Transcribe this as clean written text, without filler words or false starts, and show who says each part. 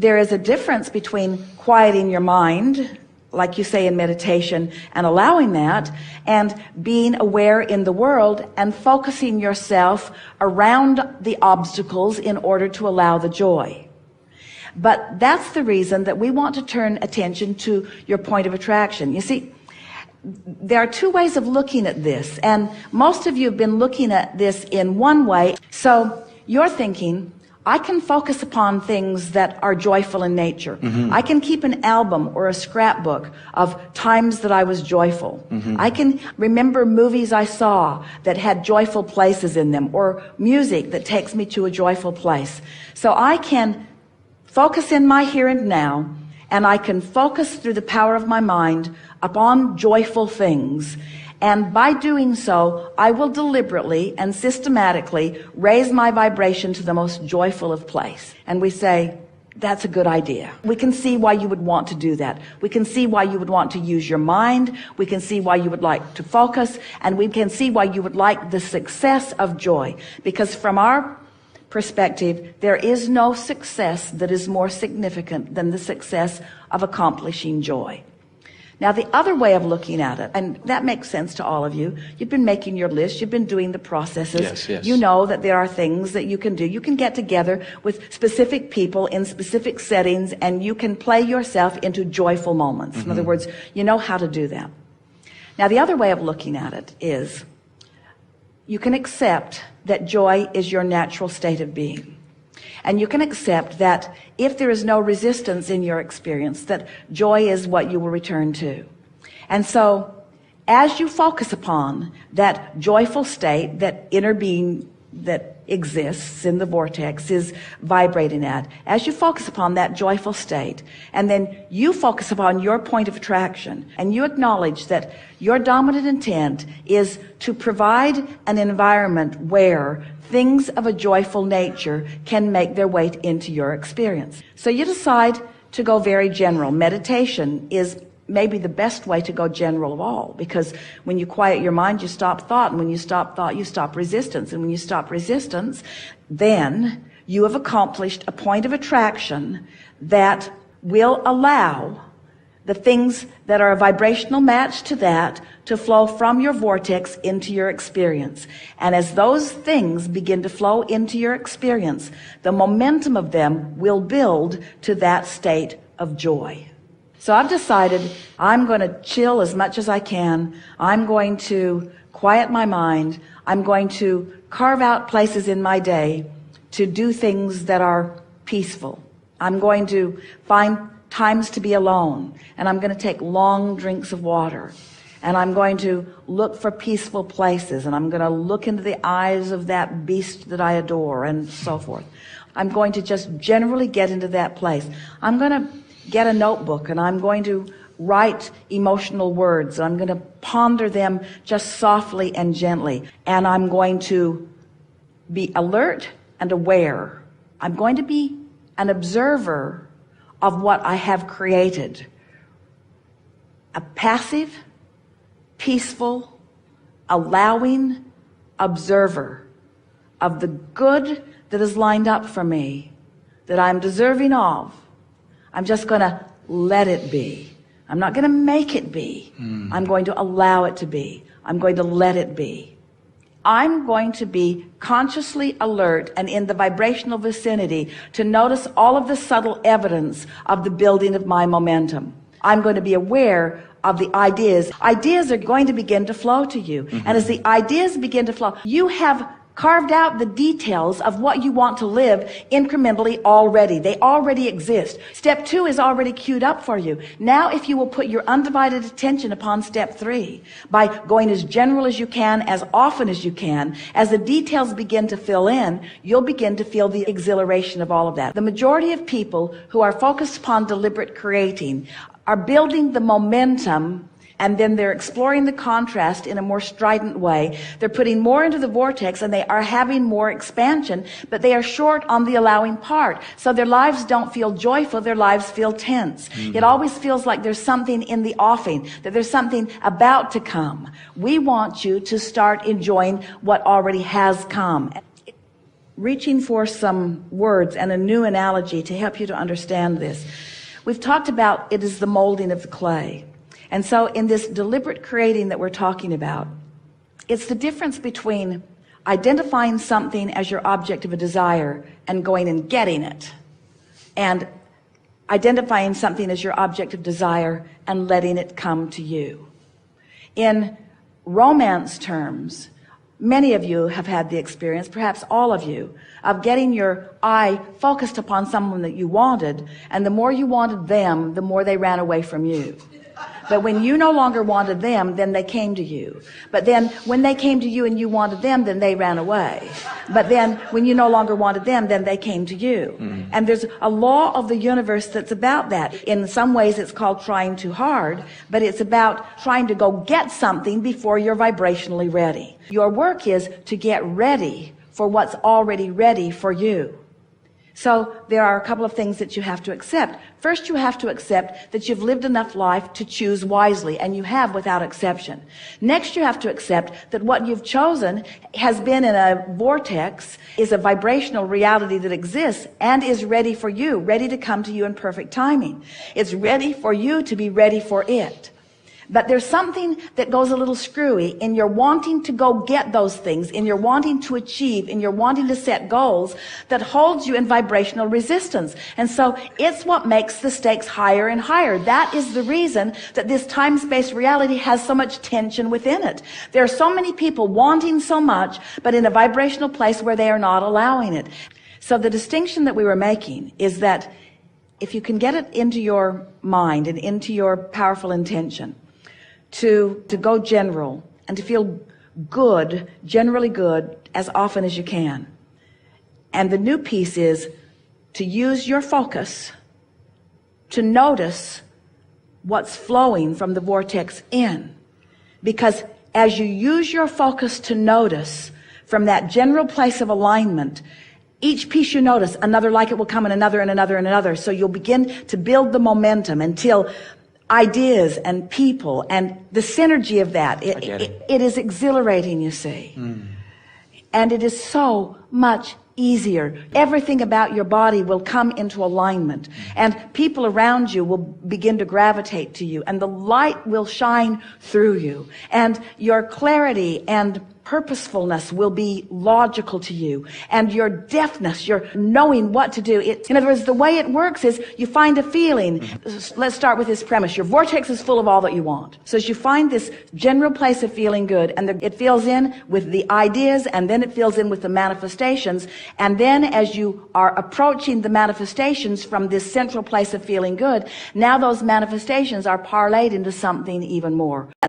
Speaker 1: There is a difference between quieting your mind, like you say in meditation, and allowing that, and being aware in the world and focusing yourself around the obstacles in order to allow the joy. But that's the reason that we want to turn attention to your point of attraction. You see, there are two ways of looking at this, and most of you have been looking at this in one way. So you're thinking, I can focus upon things that are joyful in nature. I can keep an album or a scrapbook of times that I was joyful. I can remember movies I saw that had joyful places in them, or music that takes me to a joyful place. So I can focus in my here and now, and I can focus through the power of my mind upon joyful things. And by doing so, I will deliberately and systematically raise my vibration to the most joyful of place. And we say, that's a good idea. We can see why you would want to do that. We can see why you would want to use your mind. We can see why you would like to focus. And we can see why you would like the success of joy. Because from our perspective, there is no success that is more significant than the success of accomplishing joy. Now, the other way of looking at it, and that makes sense to all of you, you've been making your list, you've been doing the processes.
Speaker 2: Yes.
Speaker 1: You know that there are things that you can do. You can get together with specific people in specific settings, and you can play yourself into joyful moments. In other words, you know how to do that. Now, the other way of looking at it is you can accept that joy is your natural state of being. And you can accept that if there is no resistance in your experience, that joy is what you will return to. And so as you focus upon that joyful state, that inner being that exists in the vortex is vibrating at, as you focus upon that joyful state, and then you focus upon your point of attraction, and you acknowledge that your dominant intent is to provide an environment where things of a joyful nature can make their way into your experience. So you decide to go very general. Meditation is maybe the best way to go general of all, because when you quiet your mind, you stop thought, and when you stop thought, you stop resistance, and when you stop resistance, then you have accomplished a point of attraction that will allow the things that are a vibrational match to that to flow from your vortex into your experience. And as those things begin to flow into your experience, the momentum of them will build to that state of joy. So I've decided I'm going to chill as much as I can. I'm going to quiet my mind. I'm going to carve out places in my day to do things that are peaceful. I'm going to find times to be alone, and I'm going to take long drinks of water, and I'm going to look for peaceful places, and I'm going to look into the eyes of that beast that I adore, and so forth. I'm going to just generally get into that place. I'm going to get a notebook, and I'm going to write emotional words. I'm going to ponder them just softly and gently, and I'm going to be alert and aware. I'm going to be an observer of what I have created. A passive, peaceful, allowing observer of the good that is lined up for me, that I'm deserving of. I'm just going to let it be. I'm not going to make it be. I'm going to allow it to be. I'm going to let it be. I'm going to be consciously alert and in the vibrational vicinity to notice all of the subtle evidence of the building of my momentum. I'm going to be aware of the ideas. Ideas are going to begin to flow to you. And as the ideas begin to flow, you have carved out the details of what you want to live incrementally already. They already exist. Step 2 is already queued up for you. Now, if you will put your undivided attention upon step 3, by going as general as you can, as often as you can, as the details begin to fill in, you'll begin to feel the exhilaration of all of that. The majority of people who are focused upon deliberate creating are building the momentum, and then they're exploring the contrast in a more strident way. They're putting more into the vortex, and they are having more expansion, but they are short on the allowing part. So their lives don't feel joyful, their lives feel tense. It always feels like there's something in the offing, that there's something about to come. We want you to start enjoying what already has come. reaching for some words and a new analogy to help you to understand this. We've talked about it is the molding of the clay. And so in this deliberate creating that we're talking about, it's the difference between identifying something as your object of a desire and going and getting it, and identifying something as your object of desire and letting it come to you. In romance terms, many of you have had the experience, perhaps all of you, of getting your eye focused upon someone that you wanted, and the more you wanted them, the more they ran away from you. But when you no longer wanted them, then they came to you. But then when they came to you and you wanted them, then they ran away. But then when you no longer wanted them, then they came to you. And there's a law of the universe that's about that. In some ways it's called trying too hard, but it's about trying to go get something before you're vibrationally ready. Your work is to get ready for what's already ready for you. So there are a couple of things that you have to accept. First, you have to accept that you've lived enough life to choose wisely, and you have without exception. Next, you have to accept that what you've chosen has been in a vortex, is a vibrational reality that exists and is ready for you, ready to come to you in perfect timing. It's ready for you to be ready for it. But there's something that goes a little screwy in your wanting to go get those things, in your wanting to achieve, in your wanting to set goals that holds you in vibrational resistance. And so it's what makes the stakes higher and higher. That is the reason that this time-space reality has so much tension within it. There are so many people wanting so much, but in a vibrational place where they are not allowing it. So the distinction that we were making is that if you can get it into your mind and into your powerful intention, to go general and to feel good, generally good, as often as you can. And the new piece is to use your focus to notice what's flowing from the vortex in. Because as you use your focus to notice from that general place of alignment, each piece you notice, another like it will come, and another and another and another. So you'll begin to build the momentum until ideas and people and the synergy of that, it is exhilarating, you see. And it is so much easier. Everything about your body will come into alignment, and people around you will begin to gravitate to you, and the light will shine through you, and your clarity and purposefulness will be logical to you, and your deftness, your knowing what to do. In other words, the way it works is you find a feeling. Let's start with this premise. Your vortex is full of all that you want. So as you find this general place of feeling good, and it fills in with the ideas, and then it fills in with the manifestations, and then as you are approaching the manifestations from this central place of feeling good, now those manifestations are parlayed into something even more.